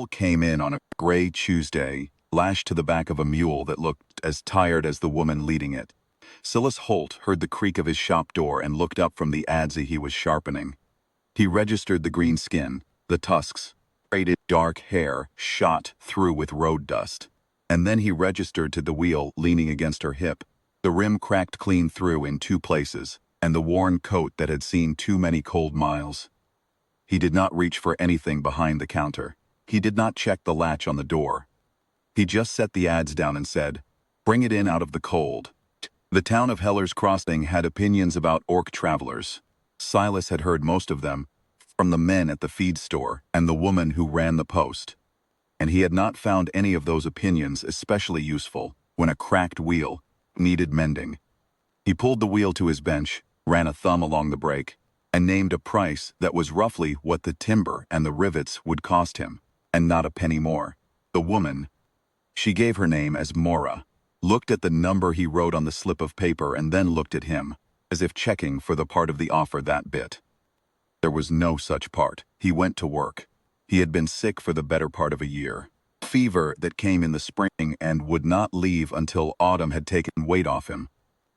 wheel came in on a gray Tuesday, lashed to the back of a mule that looked as tired as the woman leading it. Silas Holt heard the creak of his shop door and looked up from the adze he was sharpening. He registered the green skin, the tusks, braided dark hair shot through with road dust. And then he registered to the wheel leaning against her hip, the rim cracked clean through in 2 places, and the worn coat that had seen too many cold miles. He did not reach for anything behind the counter. He did not check the latch on the door. He just set the ads down and said, "Bring it in out of the cold." The town of Heller's Crossing had opinions about orc travelers. Silas had heard most of them, from the men at the feed store and the woman who ran the post. And he had not found any of those opinions especially useful when a cracked wheel needed mending. He pulled the wheel to his bench, ran a thumb along the brake, and named a price that was roughly what the timber and the rivets would cost him, and not a penny more. The woman, she gave her name as Mora, looked at the number he wrote on the slip of paper and then looked at him, as if checking for the part of the offer that bit. There was no such part. He went to work. He had been sick for the better part of a year. Fever that came in the spring and would not leave until autumn had taken weight off him.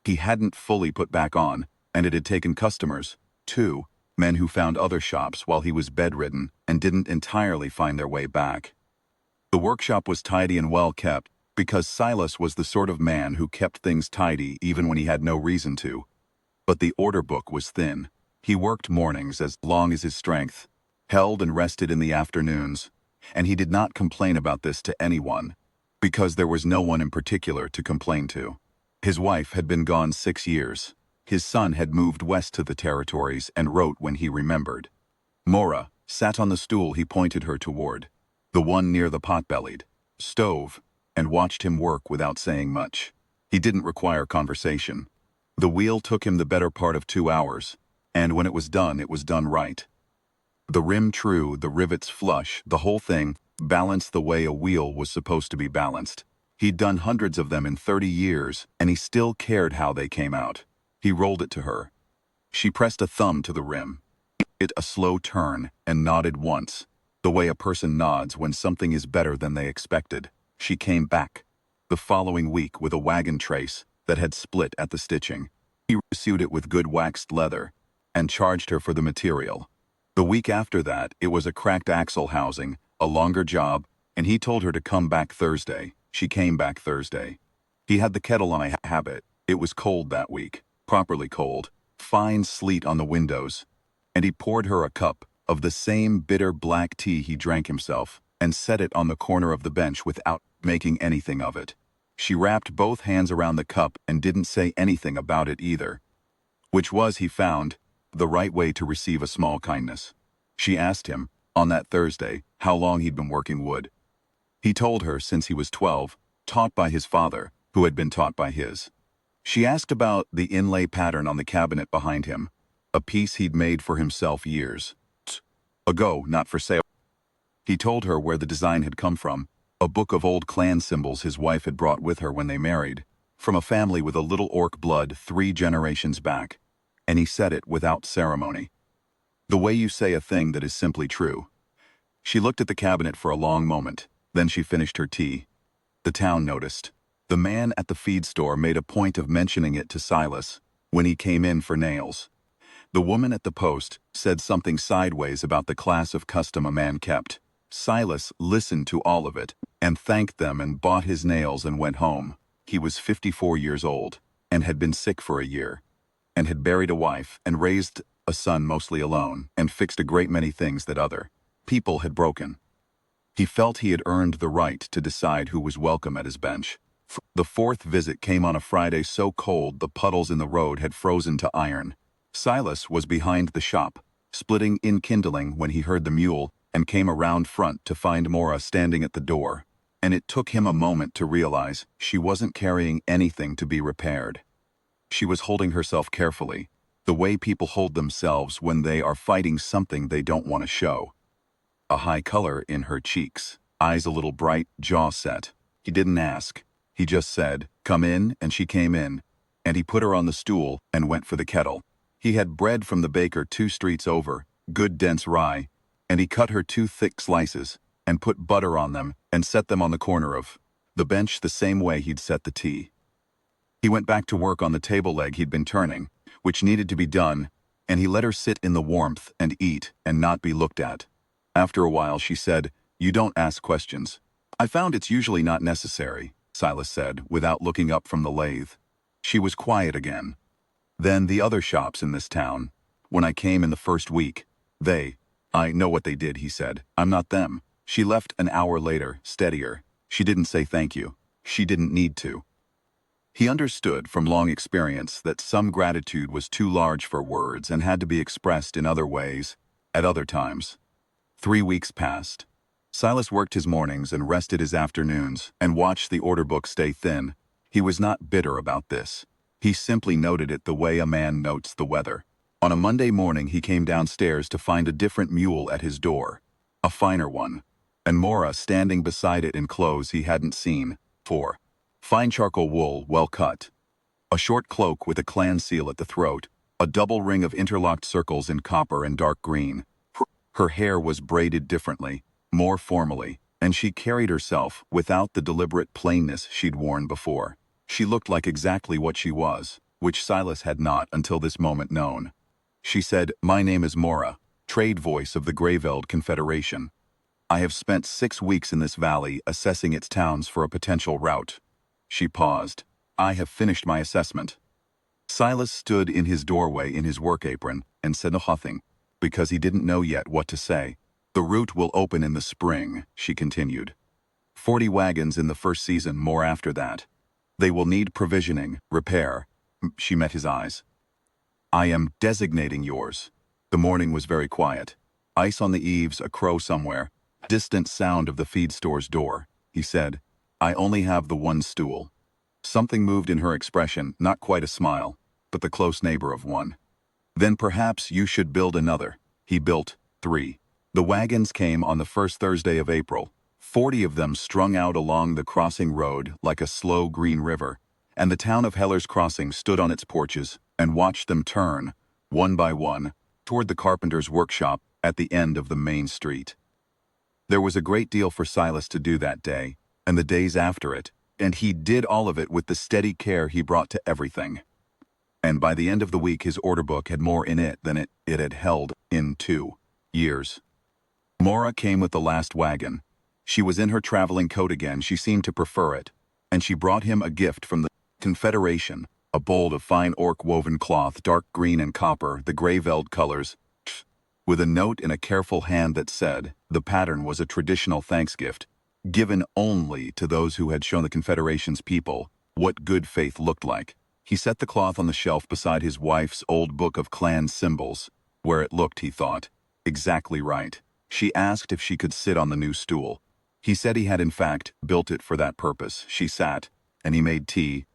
He hadn't fully put back on, and it had taken customers, too, men who found other shops while he was bedridden and didn't entirely find their way back. The workshop was tidy and well kept, because Silas was the sort of man who kept things tidy even when he had no reason to. But the order book was thin. He worked mornings as long as his strength, held and rested in the afternoons, and he did not complain about this to anyone, because there was no one in particular to complain to. His wife had been gone 6 years. His son had moved west to the territories and wrote when he remembered. Mora sat on the stool he pointed her toward, the one near the pot-bellied stove, and watched him work without saying much. He didn't require conversation. The wheel took him the better part of 2 hours, and when it was done right. The rim true, the rivets flush, the whole thing balanced the way a wheel was supposed to be balanced. He'd done hundreds of them in 30 years, and he still cared how they came out. He rolled it to her. She pressed a thumb to the rim. It a slow turn and nodded once, the way a person nods when something is better than they expected. She came back the following week with a wagon trace that had split at the stitching. He sewed it with good waxed leather and charged her for the material. The week after that, it was a cracked axle housing, a longer job, and he told her to come back Thursday. She came back Thursday. He had the kettle on a habit. It was cold that week, properly cold, fine sleet on the windows, and he poured her a cup of the same bitter black tea he drank himself and set it on the corner of the bench without making anything of it. She wrapped both hands around the cup and didn't say anything about it either, which was, he found, the right way to receive a small kindness. She asked him, on that Thursday, how long he'd been working wood. He told her since he was 12, taught by his father, who had been taught by his. She asked about the inlay pattern on the cabinet behind him, a piece he'd made for himself years ago, not for sale. He told her where the design had come from, a book of old clan symbols his wife had brought with her when they married, from a family with a little orc blood 3 generations back, and he said it without ceremony. The way you say a thing that is simply true. She looked at the cabinet for a long moment, then she finished her tea. The town noticed. The man at the feed store made a point of mentioning it to Silas when he came in for nails. The woman at the post said something sideways about the class of custom a man kept. Silas listened to all of it and thanked them and bought his nails and went home. He was 54 years old and had been sick for a year and had buried a wife and raised a son mostly alone and fixed a great many things that other people had broken. He felt he had earned the right to decide who was welcome at his bench. The 4th visit came on a Friday so cold the puddles in the road had frozen to iron. Silas was behind the shop, splitting in kindling when he heard the mule and came around front to find Mora standing at the door, and it took him a moment to realize she wasn't carrying anything to be repaired. She was holding herself carefully, the way people hold themselves when they are fighting something they don't want to show. A high color in her cheeks, eyes a little bright, jaw set. He didn't ask. He just said, "Come in," and she came in, and he put her on the stool and went for the kettle. He had bread from the baker 2 streets over, good dense rye, and he cut her 2 thick slices, and put butter on them and set them on the corner of the bench the same way he'd set the tea. He went back to work on the table leg he'd been turning, which needed to be done, and he let her sit in the warmth and eat and not be looked at. After a while she said, "You don't ask questions." "I found it's usually not necessary," Silas said, without looking up from the lathe. She was quiet again. "Then the other shops in this town. When I came in the first week, I know what they did," he said. "I'm not them." She left an hour later, steadier. She didn't say thank you. She didn't need to. He understood from long experience that some gratitude was too large for words and had to be expressed in other ways, at other times. 3 weeks passed. Silas worked his mornings and rested his afternoons and watched the order book stay thin. He was not bitter about this. He simply noted it the way a man notes the weather. On a Monday morning he came downstairs to find a different mule at his door, a finer one, and Mora standing beside it in clothes he hadn't seen before. Fine charcoal wool, well cut. A short cloak with a clan seal at the throat, a double ring of interlocked circles in copper and dark green. Her hair was braided differently, more formally, and she carried herself without the deliberate plainness she'd worn before. She looked like exactly what she was, which Silas had not until this moment known. She said, "My name is Mora, trade voice of the Greyveld Confederation. I have spent 6 weeks in this valley assessing its towns for a potential route." She paused. "I have finished my assessment." Silas stood in his doorway in his work apron and said nothing, because he didn't know yet what to say. "The route will open in the spring," she continued. 40 wagons in the first season, more after that. They will need provisioning, repair. She met his eyes. "I am designating yours." The morning was very quiet. Ice on the eaves, a crow somewhere, distant sound of the feed store's door. He said, "I only have the one stool." Something moved in her expression, not quite a smile, but the close neighbor of one. "Then perhaps you should build another." He built 3. The wagons came on the first Thursday of April, 40 of them strung out along the crossing road like a slow green river, and the town of Heller's Crossing stood on its porches and watched them turn, one by one, toward the carpenter's workshop at the end of the main street. There was a great deal for Silas to do that day, and the days after it, and he did all of it with the steady care he brought to everything. And by the end of the week his order book had more in it than it had held in 2 years. Mora came with the last wagon. She was in her traveling coat again, she seemed to prefer it, and she brought him a gift from the Confederation, a bolt of fine orc woven cloth, dark green and copper, the Greyveld colors, with a note in a careful hand that said the pattern was a traditional thanks gift, given only to those who had shown the Confederation's people what good faith looked like. He set the cloth on the shelf beside his wife's old book of clan symbols, where it looked, he thought, exactly right. She asked if she could sit on the new stool. He said he had in fact built it for that purpose. She sat, and he made tea,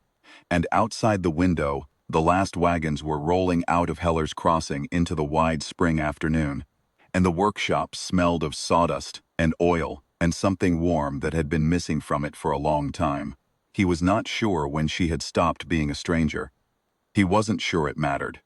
and outside the window, the last wagons were rolling out of Heller's Crossing into the wide spring afternoon, and the workshop smelled of sawdust and oil and something warm that had been missing from it for a long time. He was not sure when she had stopped being a stranger. He wasn't sure it mattered.